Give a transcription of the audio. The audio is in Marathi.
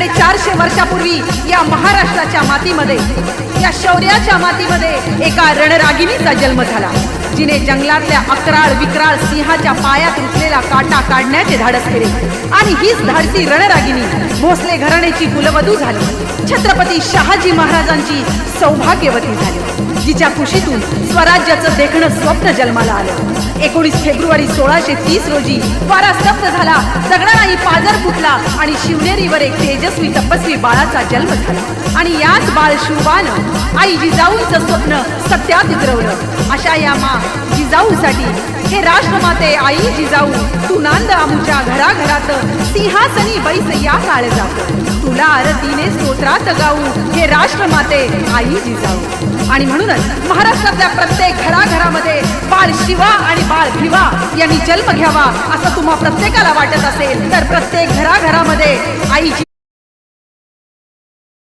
450 वर्षापूर्वी या महाराष्ट्राच्या मातीमध्ये, या शौर्याच्या मातीमध्ये एका रणरागिणीचा जन्म झाला, जिने जंगलातल्या अकराळ विक्राळ सिंहाच्या पायात रुतलेला काटा काढण्याचे धाडस केले. आणि हीच धाडसी रणरागिणी भोसले घराण्याची कुलवधू झाली, छत्रपती शहाजी महाराजांची सौभाग्यवती झाली, जिच्या कुशीतून स्वराज्याचं देखणं स्वप्न जन्माला आलं. 19 फेब्रुवारी 1630 रोजी वारा स्तब्ध झाला, दगडालाही पाजर फुटला आणि शिवनेरीवर एक तेजस्वी तपस्वी बाळाचा जन्म झाला. आणि याच बाळ शिवबानं आई जिजाऊंचं स्वप्न सत्यात उतरवलं. अशा या मा जिजाऊसाठी हे राष्ट्रमाते आई जिजाऊ, तू नांद आमुच्या घराघरात, सिंहासनी बैस या काळ जात, तुला आरतीने स्तोत्रात गाऊ, हे राष्ट्रमाते आई जिजाऊ. आणि म्हणूनच महाराष्ट्रातल्या प्रत्येक घराघरामध्ये बाळ शिवा आणि बाळ भिवा यांनी जन्म घ्यावा असं तुम्हा प्रत्येकाला वाटत असेल तर प्रत्येक घराघरामध्ये आई